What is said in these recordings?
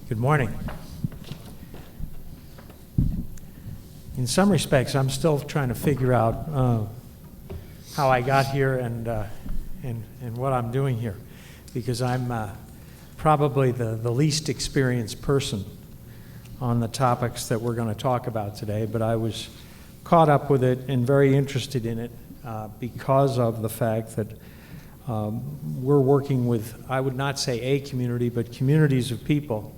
Good morning. In some respects, I'm still trying to figure out how I got here and what I'm doing here, because I'm probably the least experienced person on the topics that we're going to talk about today, but I was caught up with it and very interested in it because of the fact that we're working with, I would not say a community, but communities of people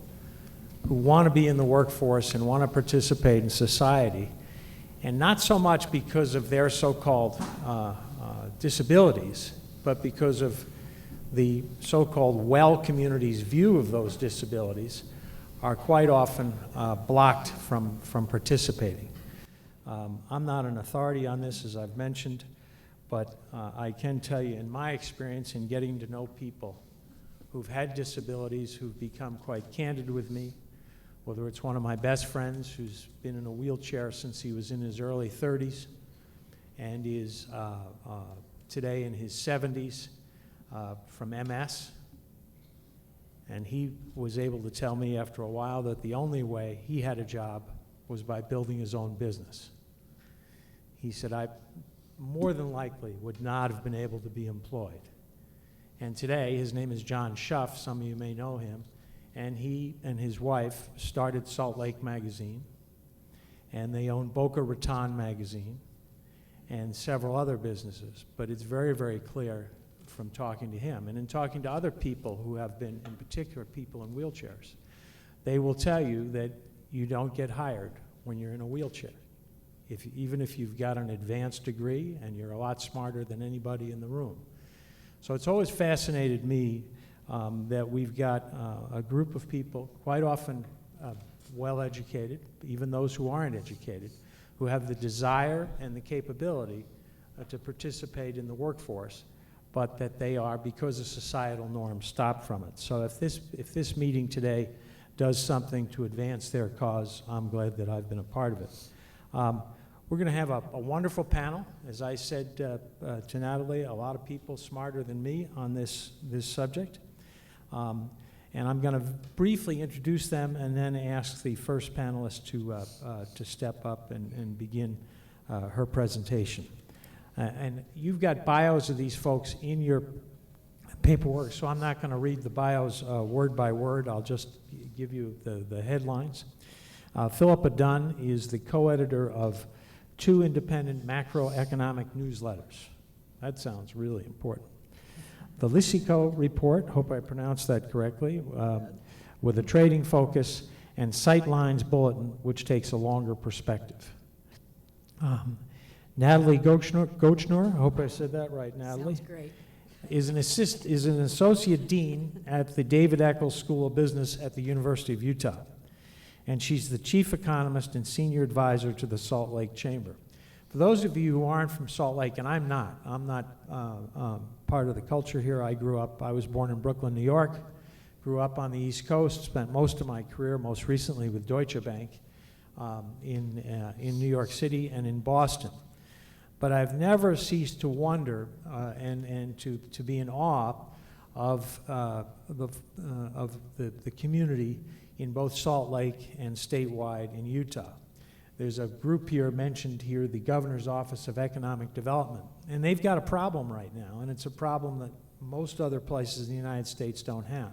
who want to be in the workforce and want to participate in society, and not so much because of their so-called disabilities, but because of the so-called well community's view of those disabilities, are quite often blocked from participating. I'm not an authority on this, as I've mentioned, but I can tell you in my experience in getting to know people who've had disabilities, who've become quite candid with me, whether it's one of my best friends who's been in a wheelchair since he was in his early 30s and is today in his 70s from MS. And he was able to tell me after a while that the only way he had a job was by building his own business. He said, I more than likely would not have been able to be employed. And today, his name is John Schuff, some of you may know him, and he and his wife started Salt Lake Magazine, and they own Boca Raton Magazine and several other businesses. But it's very, very clear from talking to him and in talking to other people who have been, in particular people in wheelchairs, they will tell you that you don't get hired when you're in a wheelchair. Even if you've got an advanced degree and you're a lot smarter than anybody in the room. So it's always fascinated me that we've got a group of people, quite often well-educated, even those who aren't educated, who have the desire and the capability to participate in the workforce, but that they are, because of societal norms, stopped from it. So if this meeting today does something to advance their cause, I'm glad that I've been a part of it. We're going to have a wonderful panel. As I said to Natalie, a lot of people smarter than me on this subject. And I'm going to briefly introduce them and then ask the first panelist to step up and begin her presentation. And you've got bios of these folks in your paperwork, so I'm not going to read the bios word by word. I'll just give you the headlines. Philippa Dunn is the co-editor of 2 independent macroeconomic newsletters. That sounds really important. The Lysico Report, hope I pronounced that correctly, with a trading focus, and Sightlines Bulletin, which takes a longer perspective. Natalie Gochnour, I hope I said that right, Natalie. Sounds great. Is an associate dean at the David Eccles School of Business at the University of Utah. And she's the chief economist and senior advisor to the Salt Lake Chamber. For those of you who aren't from Salt Lake, and I'm not part of the culture here. I was born in Brooklyn, New York, grew up on the East Coast, spent most of my career, most recently with Deutsche Bank in New York City and in Boston. But I've never ceased to wonder and to be in awe of the community in both Salt Lake and statewide in Utah. There's a group here mentioned here, the Governor's Office of Economic Development, and they've got a problem right now, and it's a problem that most other places in the United States don't have.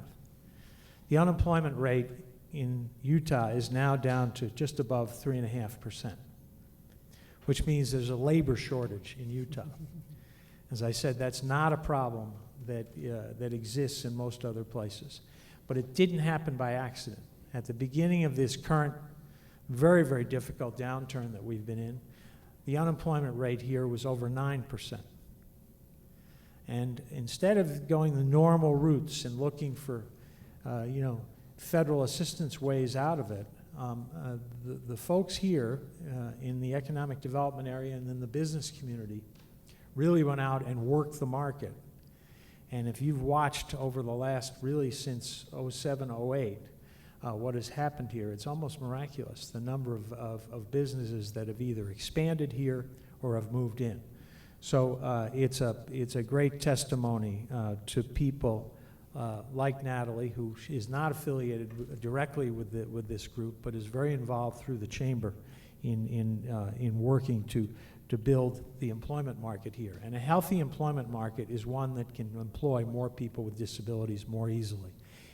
The unemployment rate in Utah is now down to just above 3.5%, which means there's a labor shortage in Utah. As I said, that's not a problem that exists in most other places, but it didn't happen by accident. At the beginning of this current very, very difficult downturn that we've been in, the unemployment rate here was over 9%. And instead of going the normal routes and looking for, federal assistance ways out of it, the folks here in the economic development area and in the business community really went out and worked the market. And if you've watched over the last, really since 07, 08, what has happened here, it's almost miraculous, the number of businesses that have either expanded here or have moved in. So it's a great testimony to people like Natalie, who is not affiliated directly with this group, but is very involved through the chamber in working to build the employment market here. And a healthy employment market is one that can employ more people with disabilities more easily.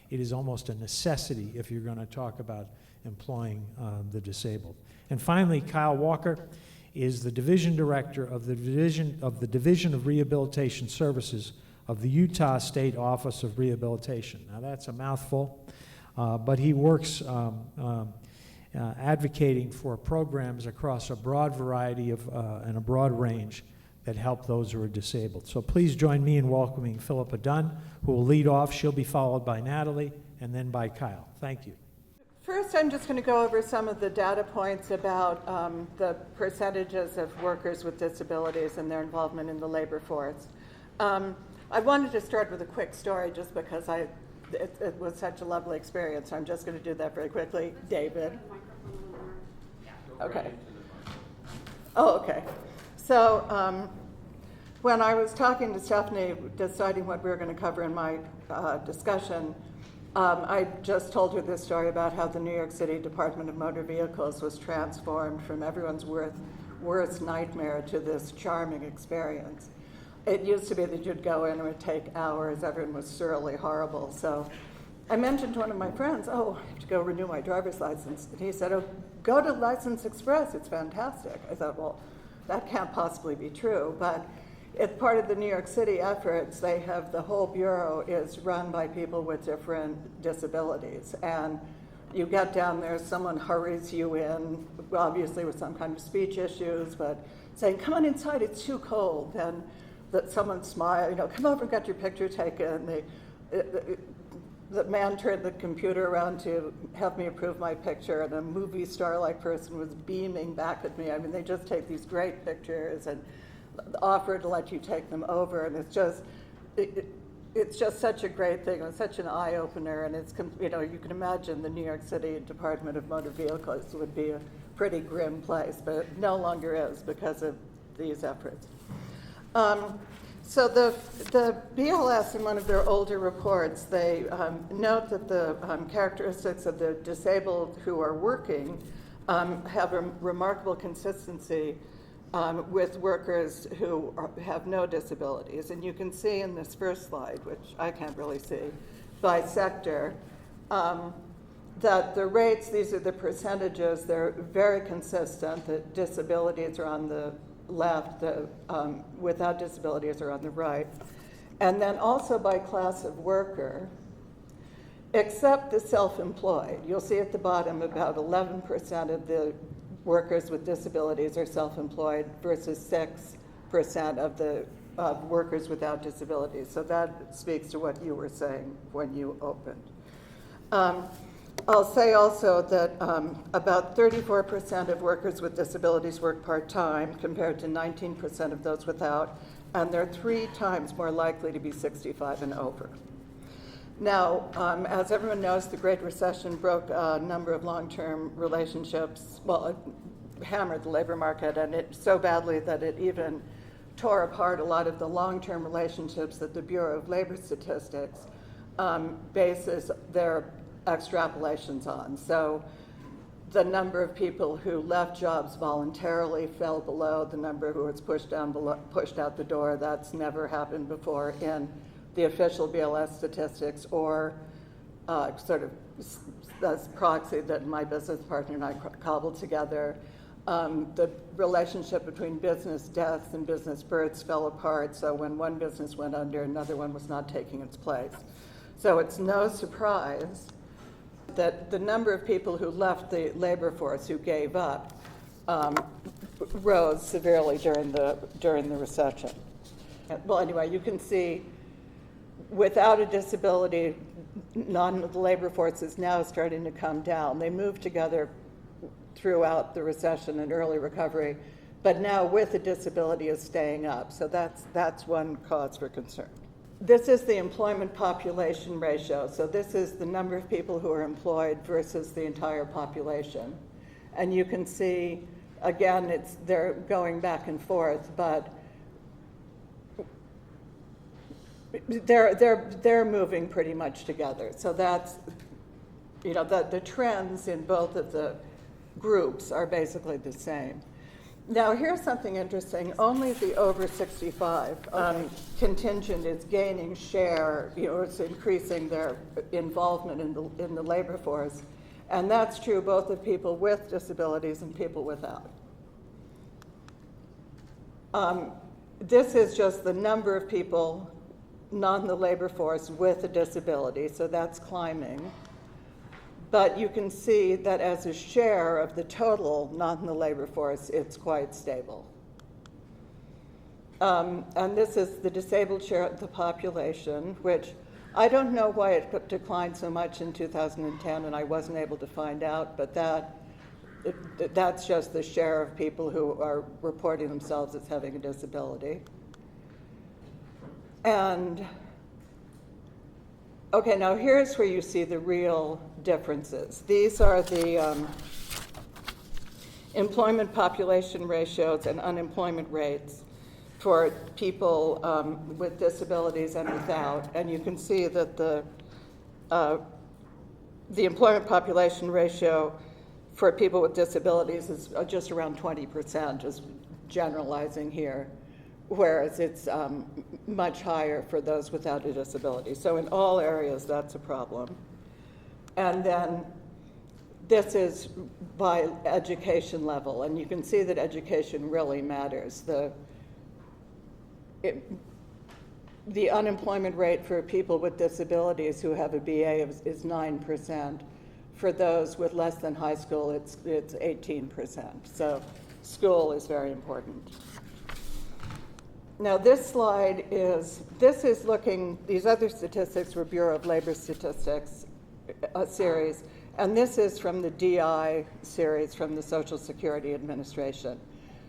It is almost a necessity if you're going to talk about employing the disabled. And finally, Kyle Walker is the division director of the Division of Rehabilitation Services of the Utah State Office of Rehabilitation. Now that's a mouthful, but he works advocating for programs across a broad variety of and a broad range that help those who are disabled. So please join me in welcoming Philippa Dunn, who will lead off. She'll be followed by Natalie and then by Kyle. Thank you. First, I'm just going to go over some of the data points about the percentages of workers with disabilities and their involvement in the labor force. I wanted to start with a quick story just because it was such a lovely experience. I'm just going to do that very quickly. David. Okay. Oh, okay. So when I was talking to Stephanie, deciding what we were going to cover in my discussion, I just told her this story about how the New York City Department of Motor Vehicles was transformed from everyone's worst nightmare to this charming experience. It used to be that you'd go in and it would take hours. Everyone was surly horrible. So I mentioned to one of my friends, oh, I have to go renew my driver's license. And he said, oh, go to License Express. It's fantastic. I thought, well, that can't possibly be true. But it's part of the New York City efforts. They have the whole bureau is run by people with different disabilities. And you get down there, someone hurries you in, obviously with some kind of speech issues, but saying, come on inside, it's too cold. And that someone smiled, come over and get your picture taken. The man turned the computer around to have me approve my picture, and a movie star-like person was beaming back at me. I mean, they just take these great pictures and offer to let you take them over, and it's just such a great thing. It's such an eye-opener, and it's, you can imagine the New York City Department of Motor Vehicles would be a pretty grim place, but it no longer is because of these efforts. So the BLS, in one of their older reports, they note that the characteristics of the disabled who are working have a remarkable consistency with workers who have no disabilities. And you can see in this first slide, which I can't really see, by sector, that the rates, these are the percentages, they're very consistent. The disabilities are on the left, the without disabilities are on the right. And then also by class of worker, except the self-employed. You'll see at the bottom about 11% of the workers with disabilities are self-employed versus 6% of the workers without disabilities. So that speaks to what you were saying when you opened. I'll say also that about 34% of workers with disabilities work part-time compared to 19% of those without, and they're 3 times more likely to be 65 and over. Now, as everyone knows, the Great Recession broke a number of long-term relationships. Well, it hammered the labor market, and it so badly that it even tore apart a lot of the long-term relationships that the Bureau of Labor Statistics bases their extrapolations on. So the number of people who left jobs voluntarily fell below the number who was pushed out the door. That's never happened before in the official BLS statistics or sort of as proxy that my business partner and I cobbled together. The relationship between business deaths and business births fell apart, so when one business went under, another one was not taking its place. So it's no surprise that the number of people who left the labor force, who gave up, rose severely during the recession. Well, anyway, you can see without a disability, the labor force is now starting to come down. They moved together throughout the recession and early recovery, but now with a disability is staying up. So that's one cause for concern. This is the employment population ratio. So this is the number of people who are employed versus the entire population. And you can see, again, they're going back and forth, but they're moving pretty much together. So that's, you know, the trends in both of the groups are basically the same. Now, here's something interesting. Only the over 65 contingent is gaining share, you know, it's increasing their involvement in the labor force. And that's true both of people with disabilities and people without. This is just the number of people not in the labor force with a disability, so that's climbing. But you can see that as a share of the total not in the labor force, it's quite stable. And this is the disabled share of the population, which I don't know why it declined so much in 2010, and I wasn't able to find out, but that's just the share of people who are reporting themselves as having a disability. And okay, now here's where you see the real differences. These are the employment population ratios and unemployment rates for people with disabilities and without. And you can see that the employment population ratio for people with disabilities is just around 20%, just generalizing here, whereas it's much higher for those without a disability. So in all areas, that's a problem. And then this is by education level, and you can see that education really matters. The unemployment rate for people with disabilities who have a BA is 9%. For those with less than high school, it's 18%. So school is very important. Now this slide is looking, these other statistics were Bureau of Labor Statistics series, and this is from the DI series from the Social Security Administration.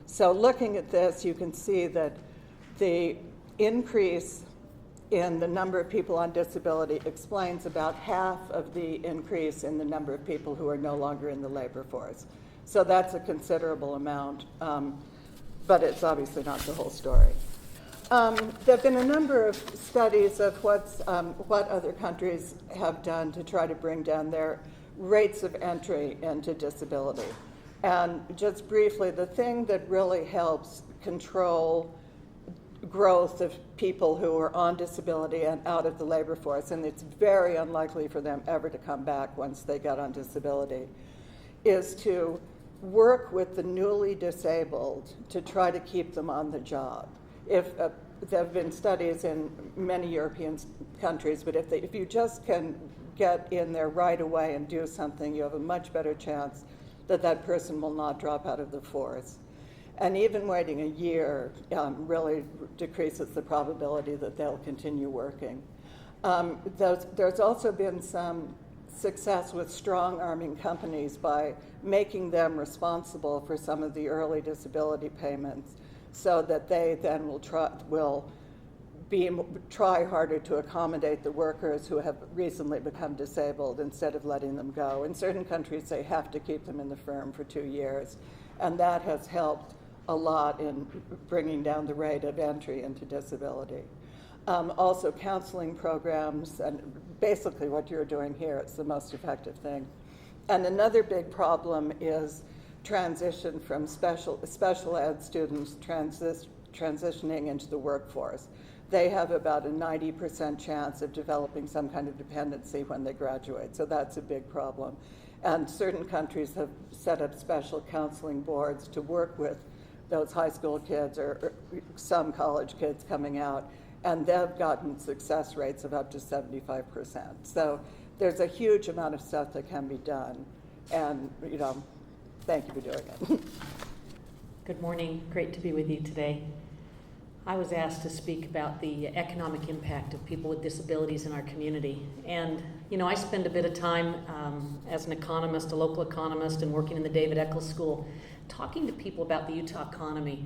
So looking at this, you can see that the increase in the number of people on disability explains about half of the increase in the number of people who are no longer in the labor force. So that's a considerable amount, but it's obviously not the whole story. There have been a number of studies of what other countries have done to try to bring down their rates of entry into disability. And just briefly, the thing that really helps control growth of people who are on disability and out of the labor force, and it's very unlikely for them ever to come back once they get on disability, is to work with the newly disabled to try to keep them on the job. If there have been studies in many European countries, but if you just can get in there right away and do something, you have a much better chance that that person will not drop out of the force. And even waiting a year really decreases the probability that they'll continue working. There's also been some success with strong-arming companies by making them responsible for some of the early disability payments, so that they then will try harder to accommodate the workers who have recently become disabled instead of letting them go. In certain countries, they have to keep them in the firm for 2 years, and that has helped a lot in bringing down the rate of entry into disability. Also counseling programs, and basically what you're doing here, it's the most effective thing. And another big problem is transition from special ed students transitioning into the workforce. They have about a 90% chance of developing some kind of dependency when they graduate, so that's a big problem. And certain countries have set up special counseling boards to work with those high school kids or some college kids coming out, and they've gotten success rates of up to 75%. So there's a huge amount of stuff that can be done, and thank you for doing it. Good morning. Great to be with you today. I was asked to speak about the economic impact of people with disabilities in our community. And, I spend a bit of time as an economist, a local economist, and working in the David Eccles School, talking to people about the Utah economy.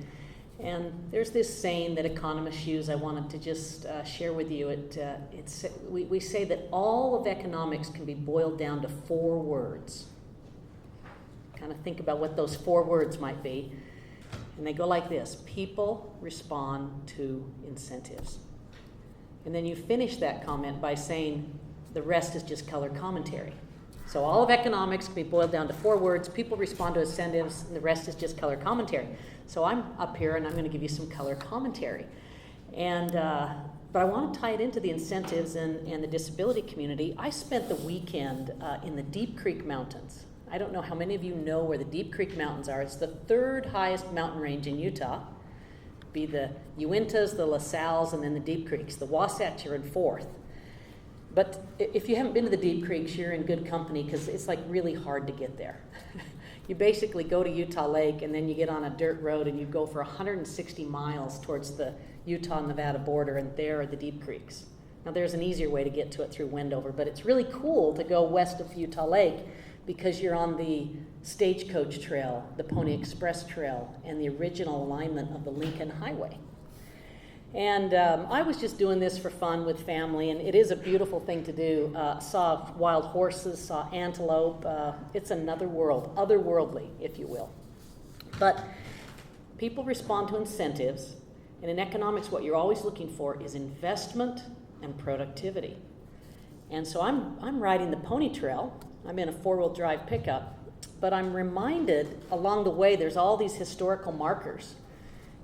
And there's this saying that economists use I wanted to just share with you. We say that all of economics can be boiled down to 4 words. Kind of think about what those 4 words might be. And they go like this: people respond to incentives. And then you finish that comment by saying, the rest is just color commentary. So all of economics can be boiled down to 4 words. People respond to incentives, and the rest is just color commentary. So I'm up here, and I'm going to give you some color commentary. And but I want to tie it into the incentives and the disability community. I spent the weekend in the Deep Creek Mountains. I don't know how many of you know where the Deep Creek Mountains are. It's the 3rd highest mountain range in Utah. Be the Uintas, the La Salles, and then the Deep Creeks. The Wasatch are in 4th. But if you haven't been to the Deep Creeks, you're in good company because it's like really hard to get there. You basically go to Utah Lake and then you get on a dirt road and you go for 160 miles towards the Utah-Nevada border, and there are the Deep Creeks. Now there's an easier way to get to it through Wendover, but it's really cool to go west of Utah Lake because you're on the Stagecoach Trail, the Pony Express Trail, and the original alignment of the Lincoln Highway. And I was just doing this for fun with family, and it is a beautiful thing to do. Saw wild horses, saw antelope. It's another world, otherworldly, if you will. But people respond to incentives, and in economics what you're always looking for is investment and productivity. And so I'm riding the pony trail. I'm in a 4-wheel drive pickup, but I'm reminded along the way there's all these historical markers.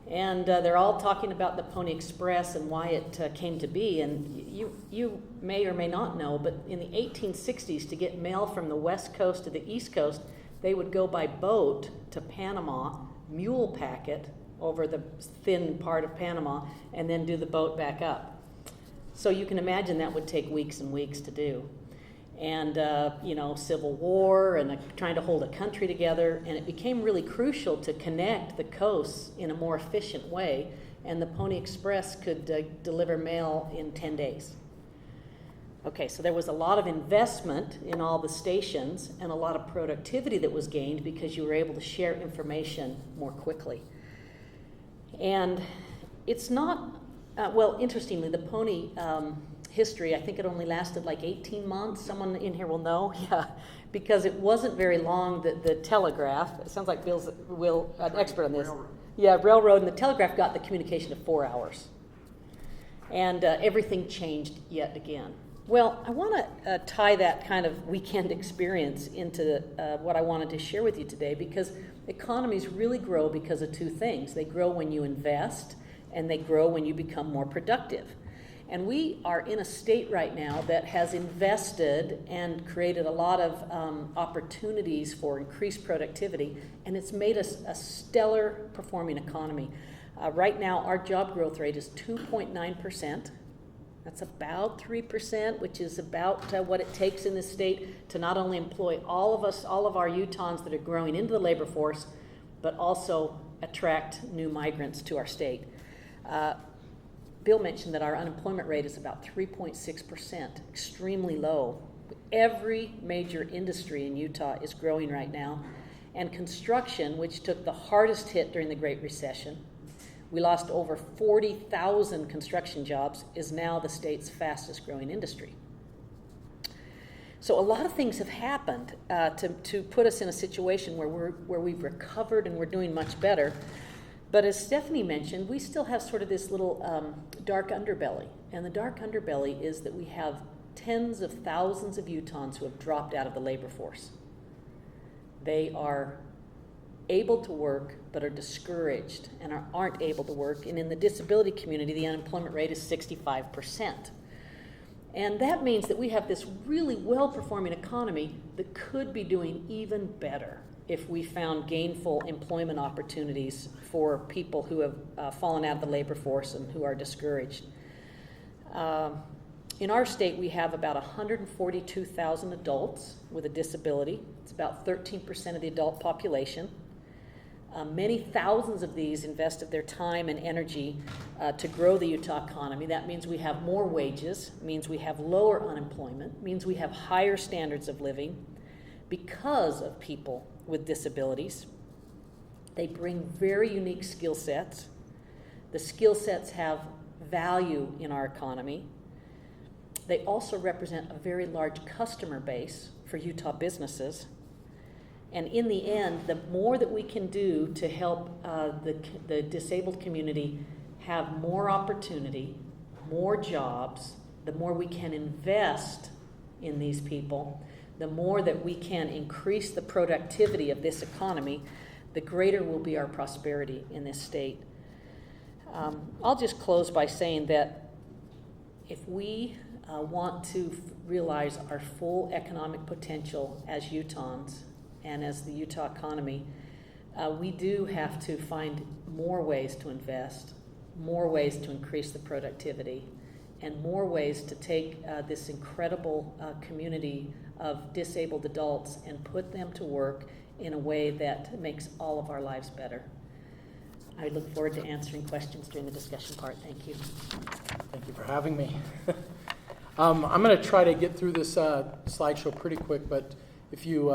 And they're all talking about the Pony Express and why it came to be. And you may or may not know, but in the 1860s, to get mail from the West Coast to the East Coast, they would go by boat to Panama, mule pack it over the thin part of Panama, and then do the boat back up. So you can imagine that would take weeks and weeks to do. And, Civil War and trying to hold a country together. And it became really crucial to connect the coasts in a more efficient way. And the Pony Express could deliver mail in 10 days. Okay, so there was a lot of investment in all the stations and a lot of productivity that was gained because you were able to share information more quickly. And it's not, interestingly, the pony history, I think it only lasted like 18 months. Someone in here will know, yeah, because it wasn't very long. The telegraph, it sounds like Bill's an expert on this. Railroad. Yeah, railroad and the telegraph got the communication of 4 hours. And everything changed yet again. Well, I want to tie that kind of weekend experience into what I wanted to share with you today, because economies really grow because of 2 things. They grow when you invest, and they grow when you become more productive. And we are in a state right now that has invested and created a lot of opportunities for increased productivity, and it's made us a stellar performing economy. Right now, our job growth rate is 2.9%. That's about 3%, which is about what it takes in this state to not only employ all of our Utahns that are growing into the labor force, but also attract new migrants to our state. Bill mentioned that our unemployment rate is about 3.6%, extremely low. Every major industry in Utah is growing right now. And construction, which took the hardest hit during the Great Recession, we lost over 40,000 construction jobs, is now the state's fastest growing industry. So a lot of things have happened to put us in a situation where we've recovered and we're doing much better. But as Stephanie mentioned, we still have sort of this little dark underbelly. And the dark underbelly is that we have tens of thousands of Utahns who have dropped out of the labor force. They are able to work but are discouraged and aren't able to work. And in the disability community, the unemployment rate is 65%. And that means that we have this really well-performing economy that could be doing even better if we found gainful employment opportunities for people who have fallen out of the labor force and who are discouraged. In our state, we have about 142,000 adults with a disability. It's about 13% of the adult population. Many thousands of these invested their time and energy to grow the Utah economy. That means we have more wages, means we have lower unemployment, means we have higher standards of living because of people with disabilities. They bring very unique skill sets. The skill sets have value in our economy. They also represent a very large customer base for Utah businesses. And in the end, the more that we can do to help the disabled community have more opportunity, more jobs, the more we can invest in these people, the more that we can increase the productivity of this economy, the greater will be our prosperity in this state. I'll just close by saying that if we want to realize our full economic potential as Utahns and as the Utah economy, we do have to find more ways to invest, more ways to increase the productivity, and more ways to take this incredible community of disabled adults and put them to work in a way that makes all of our lives better. I look forward to answering questions during the discussion part. Thank you. Thank you for having me. I'm going to try to get through this slideshow pretty quick, but if you,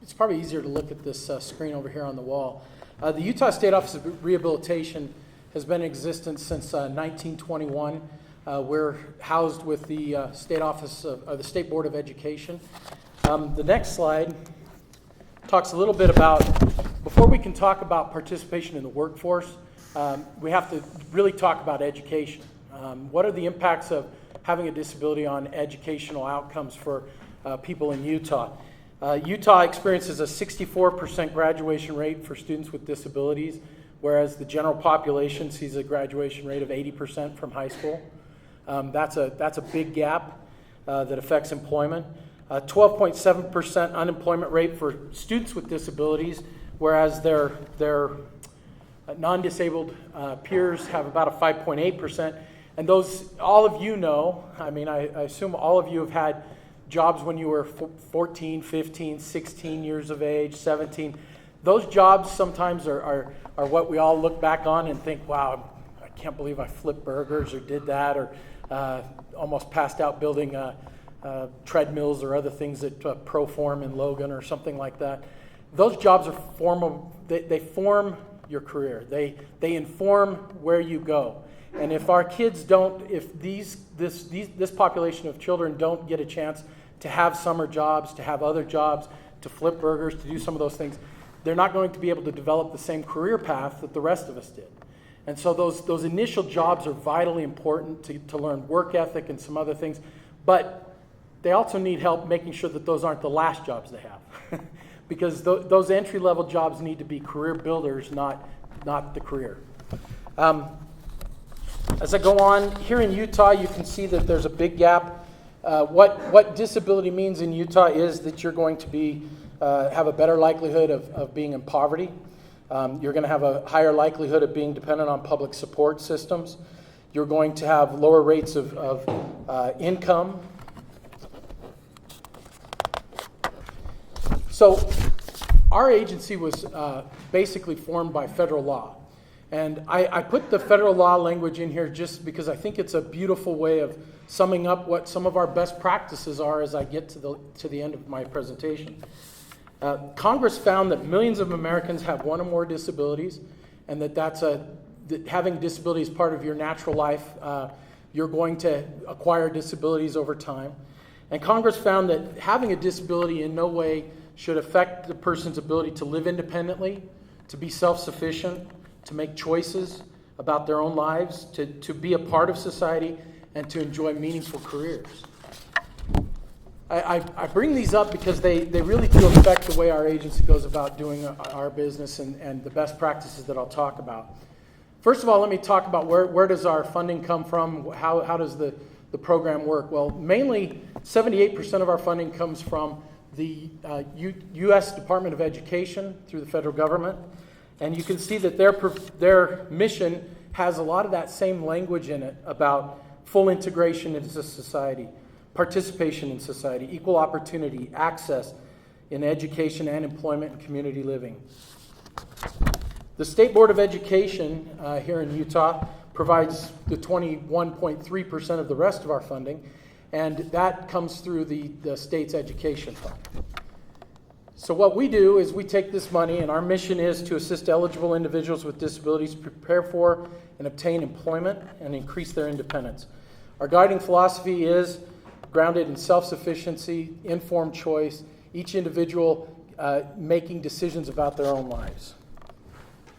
it's probably easier to look at this screen over here on the wall. The Utah State Office of Rehabilitation has been in existence since 1921. We're housed with the State Office of the State Board of Education. The next slide talks a little bit about, before we can talk about participation in the workforce, we have to really talk about education. What are the impacts of having a disability on educational outcomes for people in Utah? Utah experiences a 64% graduation rate for students with disabilities, whereas the general population sees a graduation rate of 80% from high school. That's a big gap that affects employment. 12.7% unemployment rate for students with disabilities, whereas their non-disabled peers have about a 5.8%. And those, all of you know, I mean, I assume all of you have had jobs when you were 14, 15, 16 years of age, 17. Those jobs sometimes are what we all look back on and think, wow, I can't believe I flipped burgers or did that, or almost passed out building treadmills or other things at Proform in Logan or something like that. Those jobs are they form your career. They inform where you go. And if our kids don't, if this population of children don't get a chance to have summer jobs, to have other jobs, to flip burgers, to do some of those things, they're not going to be able to develop the same career path that the rest of us did. And so those initial jobs are vitally important to learn work ethic and some other things, but they also need help making sure that those aren't the last jobs they have. Because those entry-level jobs need to be career builders, not the career. As I go on, here in Utah, you can see that there's a big gap. What disability means in Utah is that you're going to have a better likelihood of being in poverty. You're going to have a higher likelihood of being dependent on public support systems. You're going to have lower rates of income. So our agency was basically formed by federal law. And I put the federal law language in here just because I think it's a beautiful way of summing up what some of our best practices are as I get to the end of my presentation. Congress found that millions of Americans have one or more disabilities, and that having disability is part of your natural life. You're going to acquire disabilities over time. And Congress found that having a disability in no way should affect the person's ability to live independently, to be self-sufficient, to make choices about their own lives, to be a part of society, and to enjoy meaningful careers. I bring these up because they really do affect the way our agency goes about doing our business and the best practices that I'll talk about. First of all, let me talk about where does our funding come from, how does the program work? Well, mainly 78% of our funding comes from the U.S. Department of Education through the federal government. And you can see that their mission has a lot of that same language in it about full integration into society, participation in society, equal opportunity, access in education and employment and community living. The State Board of Education here in Utah provides the 21.3% of the rest of our funding, and that comes through the state's education fund. So what we do is we take this money, and our mission is to assist eligible individuals with disabilities prepare for and obtain employment and increase their independence. Our guiding philosophy is grounded in self-sufficiency, informed choice, each individual making decisions about their own lives.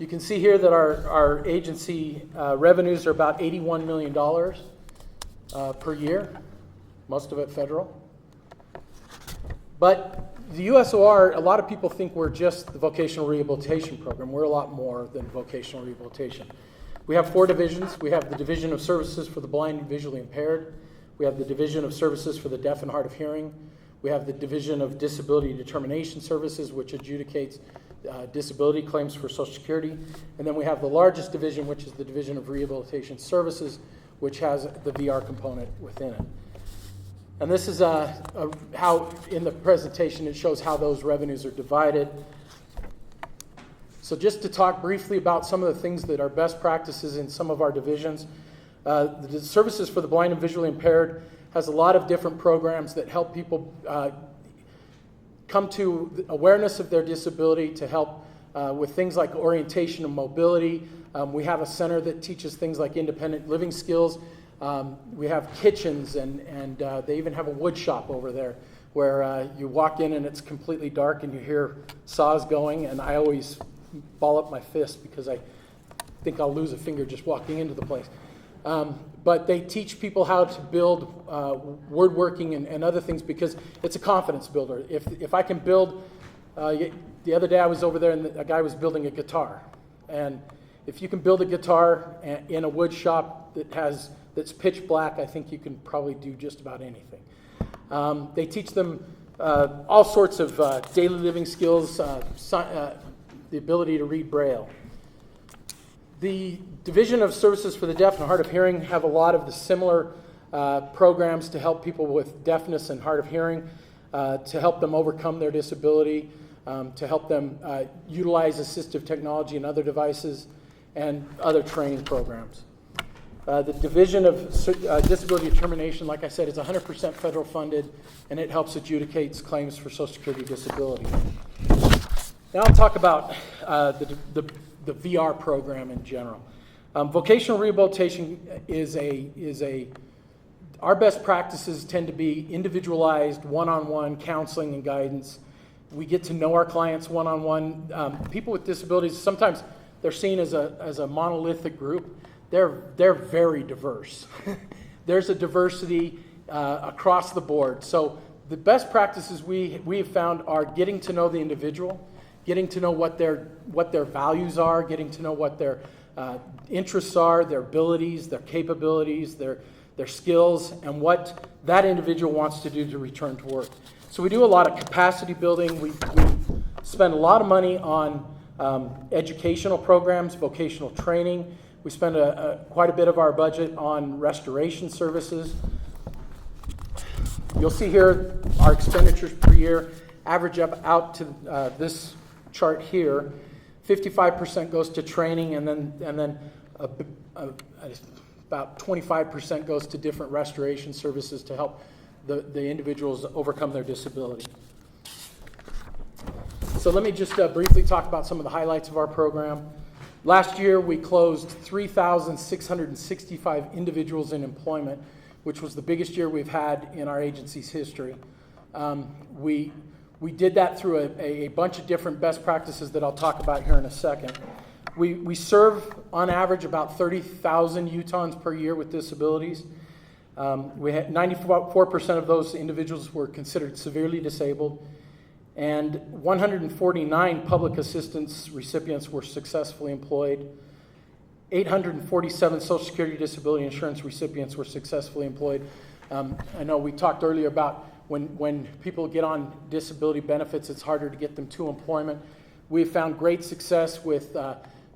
You can see here that our agency revenues are about $81 million. per year, most of it federal. But the USOR, a lot of people think we're just the vocational rehabilitation program. We're a lot more than vocational rehabilitation. We have 4 divisions. We have the Division of Services for the Blind and Visually Impaired. We have the Division of Services for the Deaf and Hard of Hearing. We have the Division of Disability Determination Services, which adjudicates disability claims for Social Security. And then we have the largest division, which is the Division of Rehabilitation Services, which has the VR component within it. And this is how, in the presentation, it shows how those revenues are divided. So just to talk briefly about some of the things that are best practices in some of our divisions. The Services for the Blind and Visually Impaired has a lot of different programs that help people come to awareness of their disability, to help with things like orientation and mobility. We have a center that teaches things like independent living skills. We have kitchens, and they even have a wood shop over there where you walk in and it's completely dark and you hear saws going, and I always ball up my fist because I think I'll lose a finger just walking into the place. But they teach people how to build woodworking and other things because it's a confidence builder. If I can build, the other day I was over there and a guy was building a guitar. And if you can build a guitar in a wood shop that's pitch black, I think you can probably do just about anything. They teach them all sorts of daily living skills, the ability to read Braille. The Division of Services for the Deaf and Hard of Hearing have a lot of the similar programs to help people with deafness and hard of hearing, to help them overcome their disability, to help them utilize assistive technology and other devices, and other training programs. The Division of Disability Determination, like I said, is 100% federal funded, and it helps adjudicate claims for Social Security disability. Now I'll talk about the VR program in general. Vocational rehabilitation our best practices tend to be individualized, one-on-one counseling and guidance. We get to know our clients one-on-one. People with disabilities, sometimes they're seen as a monolithic group. They're very diverse. There's a diversity across the board. So the best practices we have found are getting to know the individual, getting to know what their values are, getting to know what their interests are, their abilities, their capabilities, their skills, and what that individual wants to do to return to work. So we do a lot of capacity building. We spend a lot of money on educational programs, vocational training. We spend quite a bit of our budget on restoration services. You'll see here our expenditures per year average out to this chart here. 55% goes to training, and then about 25% goes to different restoration services to help the individuals overcome their disability. So let me just briefly talk about some of the highlights of our program. Last year, we closed 3,665 individuals in employment, which was the biggest year we've had in our agency's history. We did that through a bunch of different best practices that I'll talk about here in a second. We serve, on average, about 30,000 Utahns per year with disabilities. We had 94% of those individuals were considered severely disabled, and 149 public assistance recipients were successfully employed. 847 Social Security disability insurance recipients were successfully employed. I know we talked earlier about when people get on disability benefits, it's harder to get them to employment. We've found great success with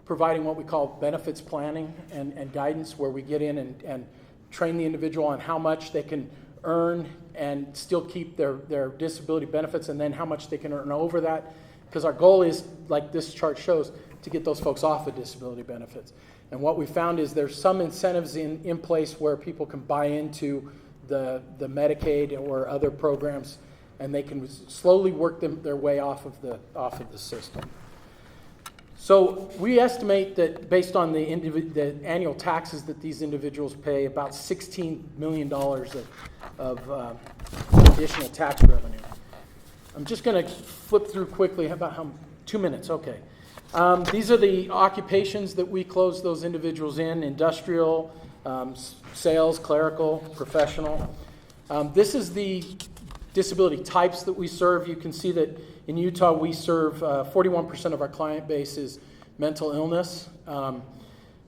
providing what we call benefits planning and guidance, where we get in and train the individual on how much they can earn and still keep their disability benefits, and then how much they can earn over that. Because our goal is, like this chart shows, to get those folks off of disability benefits. And what we found is there's some incentives in place where people can buy into the Medicaid or other programs, and they can slowly work their way off of the system. So we estimate that based on the annual taxes that these individuals pay, about $16 million of additional tax revenue. I'm just going to flip through quickly. How about 2 minutes? Okay. These are the occupations that we close those individuals in: industrial, sales, clerical, professional. This is the disability types that we serve. You can see that in Utah we serve 41% of our client base is mental illness.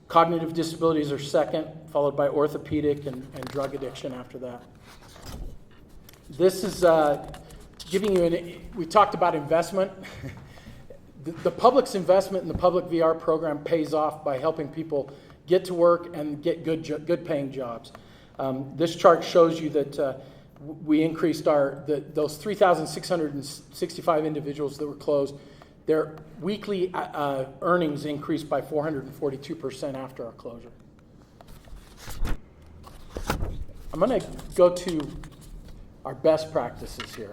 Cognitive disabilities are second, followed by orthopedic and drug addiction after that. This is giving you we talked about investment. The public's investment in the public VR program pays off by helping people get to work and get good paying jobs. This chart shows you that we increased those 3,665 individuals that were closed. Their weekly earnings increased by 442% after our closure. I'm going to go to our best practices here.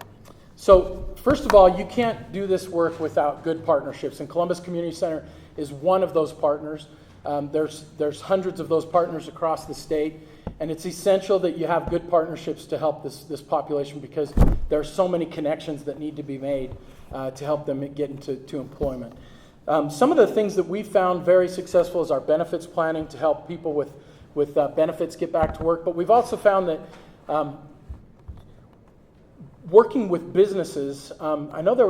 So first of all, you can't do this work without good partnerships, and Columbus Community Center is one of those partners. There's hundreds of those partners across the state, and it's essential that you have good partnerships to help this population, because there are so many connections that need to be made to help them get into employment. Some of the things that we found very successful is our benefits planning to help people with benefits get back to work, but we've also found that working with businesses, I know there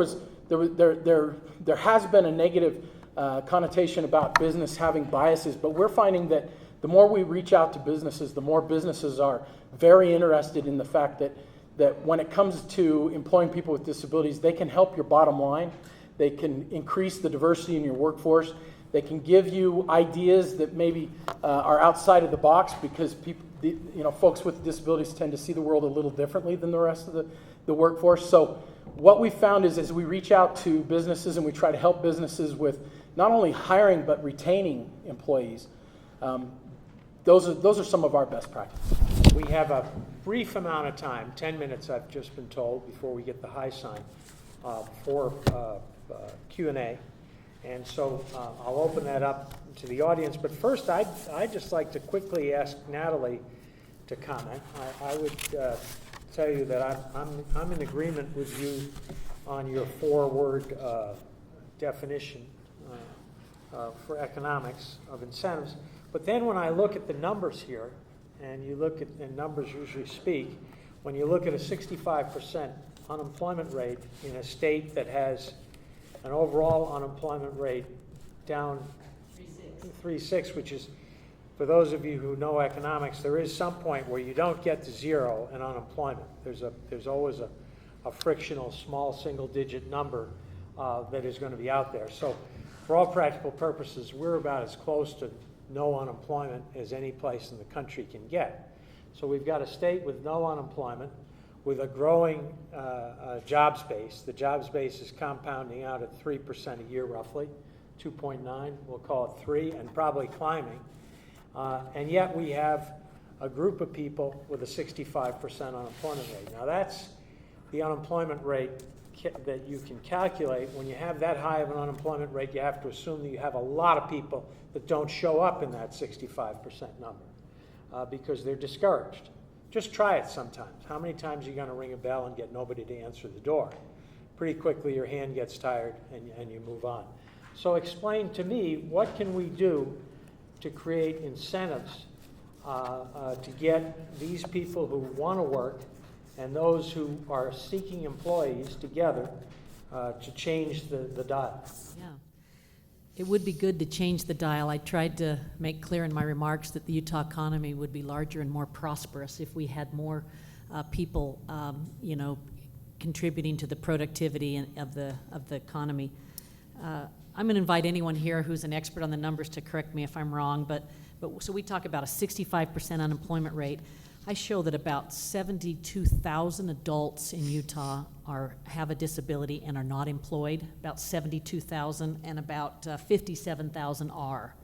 has been a negative connotation about business having biases, but we're finding that the more we reach out to businesses, the more businesses are very interested in the fact that when it comes to employing people with disabilities, they can help your bottom line, they can increase the diversity in your workforce, they can give you ideas that maybe are outside of the box, because folks with disabilities tend to see the world a little differently than the rest of the workforce. So what we found is, as we reach out to businesses and we try to help businesses with not only hiring but retaining employees, those are some of our best practices. We have a brief amount of time, 10 minutes I've just been told, before we get the high sign for Q&A. And so I'll open that up to the audience. But first, I'd just like to quickly ask Natalie to comment. I would tell you that I'm in agreement with you on your 4-word definition for economics of incentives. But then when I look at the numbers here, and you look at, and numbers usually speak, when you look at a 65% unemployment rate in a state that has an overall unemployment rate down 3.6, which is, for those of you who know economics, there is some point where you don't get to zero in unemployment. There's always a frictional small single-digit number that is going to be out there. So for all practical purposes, we're about as close to no unemployment as any place in the country can get. So we've got a state with no unemployment, with a growing jobs base. The jobs base is compounding out at 3% a year roughly, 2.9, we'll call it 3, and probably climbing. And yet we have a group of people with a 65% unemployment rate. Now that's the unemployment rate that you can calculate. When you have that high of an unemployment rate, you have to assume that you have a lot of people that don't show up in that 65% number because they're discouraged. Just try it sometimes. How many times are you going to ring a bell and get nobody to answer the door? Pretty quickly your hand gets tired and you move on. So explain to me, what can we do to create incentives to get these people who want to work and those who are seeking employees together to change the dial? Yeah. It would be good to change the dial. I tried to make clear in my remarks that the Utah economy would be larger and more prosperous if we had more people, contributing to the productivity of the economy. I'm going to invite anyone here who's an expert on the numbers to correct me if I'm wrong, but so we talk about a 65% unemployment rate. I show that about 72,000 adults in Utah have a disability and are not employed, about 72,000, and about 57,000 are.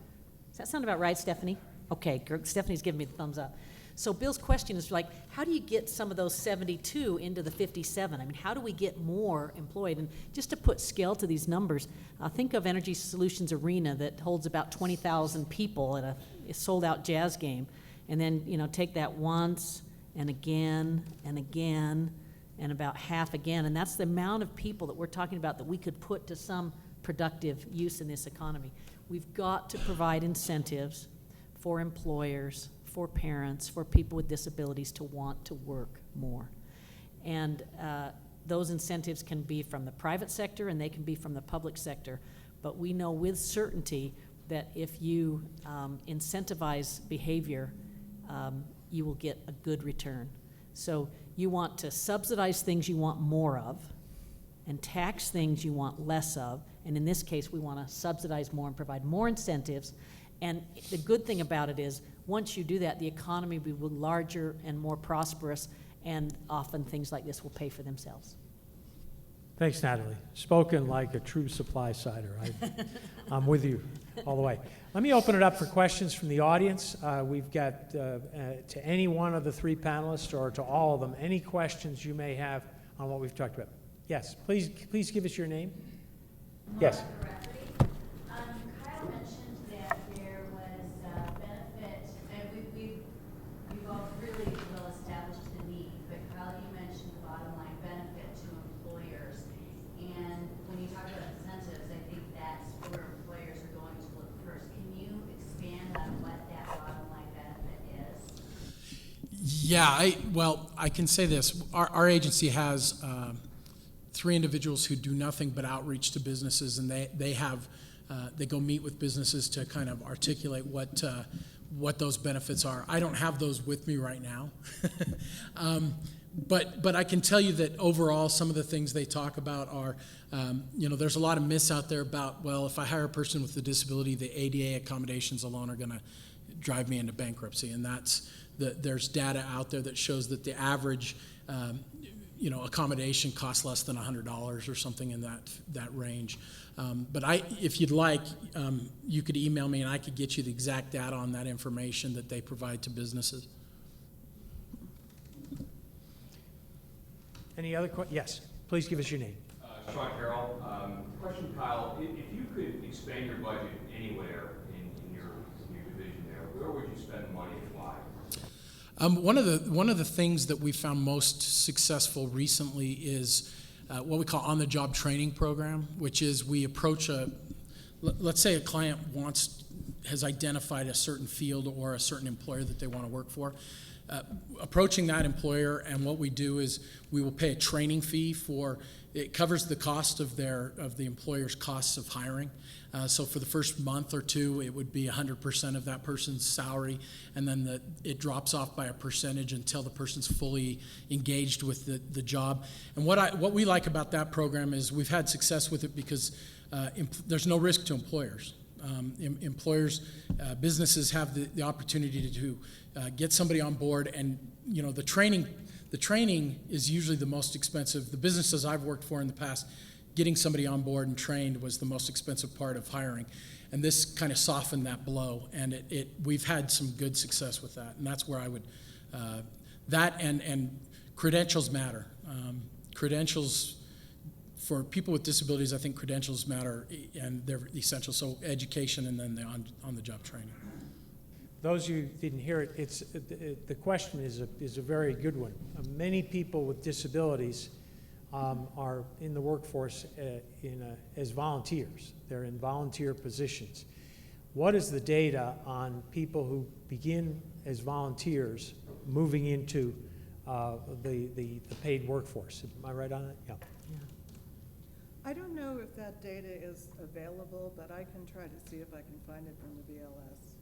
Does that sound about right, Stephanie? Okay, Stephanie's giving me the thumbs up. So Bill's question is like, how do you get some of those 72 into the 57? I mean, how do we get more employed? And just to put scale to these numbers, think of Energy Solutions Arena that holds about 20,000 people at a sold-out jazz game. And then, take that once and again and again and about half again. And that's the amount of people that we're talking about that we could put to some productive use in this economy. We've got to provide incentives for employers, for parents, for people with disabilities to want to work more. And those incentives can be from the private sector and they can be from the public sector. But we know with certainty that if you incentivize behavior, you will get a good return. So you want to subsidize things you want more of and tax things you want less of. And in this case, we want to subsidize more and provide more incentives. And the good thing about it is, once you do that, the economy will be larger and more prosperous, and often things like this will pay for themselves. Thanks, Natalie. Spoken like a true supply sider. I'm with you all the way. Let me open it up for questions from the audience. We've got, to any one of the three panelists or to all of them, any questions you may have on what we've talked about. Yes, please give us your name. Yes. Kyle mentioned that there was benefit, and we've all really well established the need, but Kyle, you mentioned the bottom line benefit to employers. And when you talk about incentives, I think that's where employers are going to look first. Can you expand on what that bottom line benefit is? Yeah, I can say this. Our agency has 3 individuals who do nothing but outreach to businesses, and they go meet with businesses to kind of articulate what those benefits are. I don't have those with me right now, but I can tell you that overall, some of the things they talk about are, there's a lot of myths out there about, well, if I hire a person with a disability, the ADA accommodations alone are going to drive me into bankruptcy, and there's data out there that shows that the average accommodation costs less than $100 or something in that range. But if you'd like, you could email me and I could get you the exact data on that information that they provide to businesses. Any other questions? Yes, please give us your name. Sean Carroll. Question, Kyle. If you could expand your budget anywhere in your division there, where would you spend money and why? One of the things that we found most successful recently is what we call on-the-job training program, which is we approach let's say a client has identified a certain field or a certain employer that they want to work for. Approaching that employer, and what we do is we will pay a training fee it covers the cost of the employer's costs of hiring. So for the first month or two, it would be 100% of that person's salary, and then it drops off by a percentage until the person's fully engaged with the job. And what we like about that program is we've had success with it because there's no risk to employers. Businesses have the opportunity to get somebody on board, and the training is usually the most expensive. The businesses I've worked for in the past, getting somebody on board and trained was the most expensive part of hiring, and this kind of softened that blow, and we've had some good success with that, and that's where I would and credentials matter. Credentials for people with disabilities, I think credentials matter, and they're essential. So education, and then the on-the-job training. Those of you who didn't hear it, the question is a very good one. Many people with disabilities are in the workforce as volunteers. They're in volunteer positions. What is the data on people who begin as volunteers moving into the paid workforce? Am I right on that? Yeah. I don't know if that data is available, but I can try to see if I can find it from the BLS.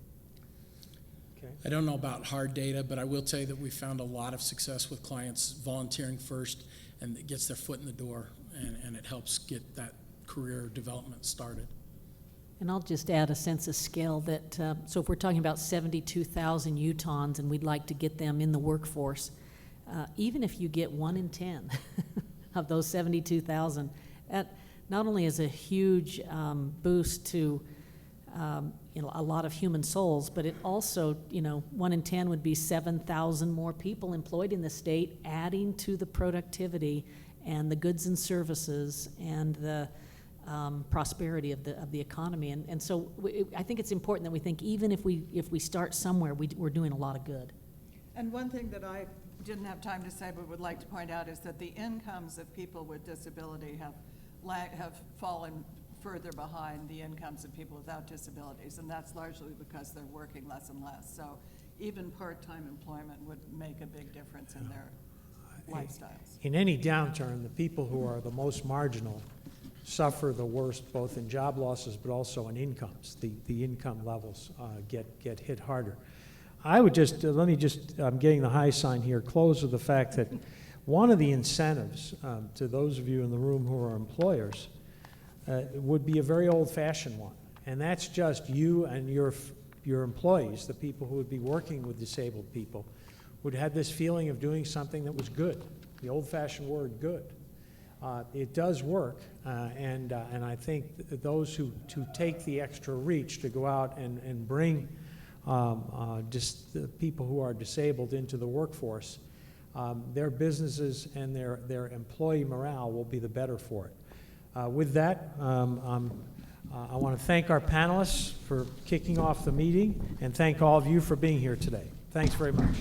Okay. I don't know about hard data, but I will tell you that we found a lot of success with clients volunteering first, and it gets their foot in the door, and it helps get that career development started. And I'll just add a sense of scale that, so if we're talking about 72,000 Utahns and we'd like to get them in the workforce, even if you get 1 in 10 of those 72,000, that not only is a huge boost to a lot of human souls, but it also, 1 in 10 would be 7,000 more people employed in the state, adding to the productivity and the goods and services and the prosperity of the economy. And so I think it's important that we think, even if we start somewhere, we're doing a lot of good. And one thing that I didn't have time to say but would like to point out is that the incomes of people with disability have fallen further behind the incomes of people without disabilities, and that's largely because they're working less and less. So even part-time employment would make a big difference in their lifestyles. In any downturn, the people who are the most marginal suffer the worst, both in job losses but also in incomes. The income levels get hit harder. I would just, let me just, I'm getting the high sign here, close with the fact that one of the incentives to those of you in the room who are employers would be a very old-fashioned one, and that's just you and your employees, the people who would be working with disabled people, would have this feeling of doing something that was good, the old-fashioned word good. It does work, and I think those who take the extra reach to go out and bring just the people who are disabled into the workforce, their businesses and their employee morale will be the better for it. With that, I want to thank our panelists for kicking off the meeting and thank all of you for being here today. Thanks very much.